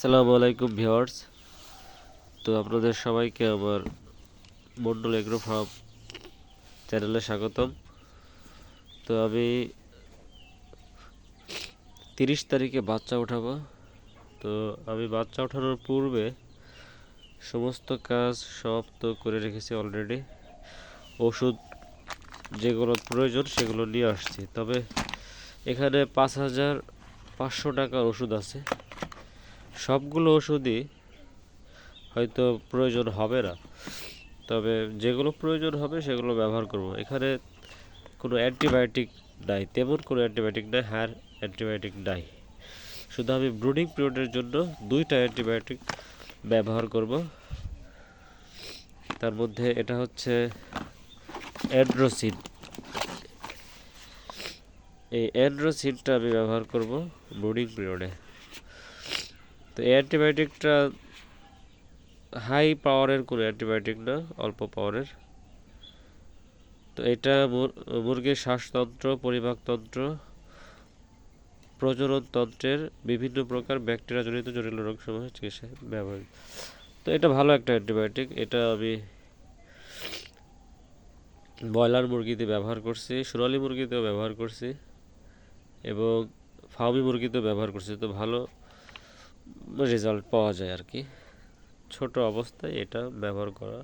আসসালামু আলাইকুম ভিউয়ার্স। তো আপনাদের সবাইকে আমার মন্ডল এগ্রো ফার্ম চ্যানেলে স্বাগতম। তো আমি 30 তারিখে বাচ্চা উঠাবো। তো আমি বাচ্চা ওঠানোর পূর্বে সমস্ত কাজ সমাপ্ত করে রেখেছি অলরেডি। ওষুধ যেগুলো প্রয়োজন সেগুলো নিয়ে আসছি, তবে এখানে 5,500 টাকার ওষুধ আছে। সবগুলো ওষুধই হয়তো প্রয়োজন হবে না, তবে যেগুলো প্রয়োজন হবে সেগুলো ব্যবহার করব। এখানে কোনো অ্যান্টিবায়োটিক নাই, তেমন কোনো অ্যান্টিবায়োটিক নাই, হ্যার অ্যান্টিবায়োটিক নাই। শুধু আমি ব্রুডিং পিরিয়ডের জন্য 2টা অ্যান্টিবায়োটিক ব্যবহার করব। তার মধ্যে এটা হচ্ছে অ্যান্ড্রোসিন। এই অ্যান্ড্রোসিনটা আমি ব্যবহার করব ব্রুডিং পিরিয়ডে। তো এই অ্যান্টিবায়োটিকটা হাই পাওয়ারের কোনো অ্যান্টিবায়োটিক না, অল্প পাওয়ারের। তো এটা মুরগির শ্বাসতন্ত্র, পরিপাকতন্ত্র, প্রজননতন্ত্রের বিভিন্ন প্রকার ব্যাকটেরিয়াজনিত জটিল রোগসমূহ চিকিৎসায় ব্যবহার। তো এটা ভালো একটা অ্যান্টিবায়োটিক। এটা আমি ব্রয়লার মুরগিতে ব্যবহার করছি, সোনালী মুরগিতেও ব্যবহার করছি এবং ফার্মি মুরগিতেও ব্যবহার করছি। তো ভালো রেজাল্ট পাওয়া যায় আর কি। ছোট অবস্থায় এটা ব্যবহার করা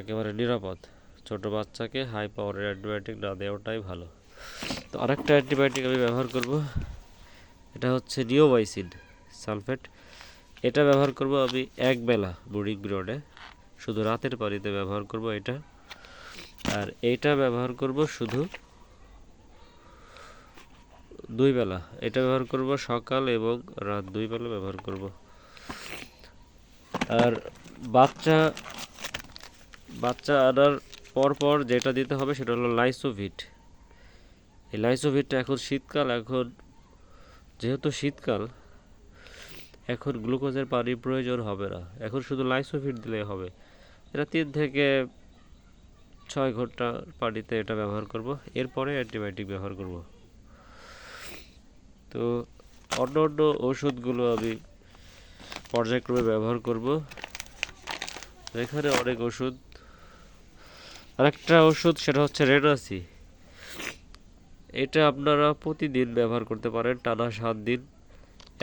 একেবারে নিরাপদ। ছোট বাচ্চাকে হাই পাওয়ারের অ্যান্টিবায়োটিক না দেওয়াটাই ভালো। তো আরেকটা অ্যান্টিবায়োটিক আমি ব্যবহার করব, এটা হচ্ছে নিওমাইসিন সালফেট। এটা ব্যবহার করব আমি একবেলা ব্রুডিং পিরিয়ডে, শুধু রাতের পানিতে ব্যবহার করব এটা। আর এইটা ব্যবহার করব শুধু 2 বেলা। এটা ব্যবহার করব সকাল এবং রাত 2 বেলা ব্যবহার করব। আর বাচ্চা বাচ্চা আনার পর যেটা দিতে হবে সেটা হলো লাইসোভিট। এই লাইসোভিটটা এখন শীতকাল, এখন যেহেতু শীতকাল, এখন গ্লুকোজের পানির প্রয়োজন হবে না, এখন শুধু লাইসোভিট দিলেই হবে। এটা 3 থেকে 6 ঘন্টা পানিতে এটা ব্যবহার করব, এরপরে অ্যান্টিবায়োটিক ব্যবহার করব। তো অন্য অন্য ওষুধগুলো আমি পর্যায়ক্রমে ব্যবহার করব। এখানে অনেক ওষুধ। আরেকটা ওষুধ সেটা হচ্ছে রেনাসি। এটা আপনারা প্রতিদিন ব্যবহার করতে পারেন, টানা 7 দিন।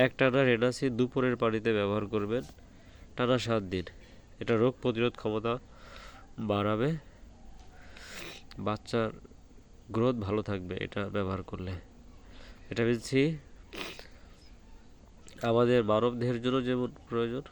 একটানা রেনাসি দুপুরের পানিতে ব্যবহার করবেন টানা 7 দিন। এটা রোগ প্রতিরোধ ক্ষমতা বাড়াবে, বাচ্চার গ্রোথ ভালো থাকবে এটা ব্যবহার করলে। ভিটামিন সি আমাদের মানব দেহের জন্য যেমন প্রয়োজন,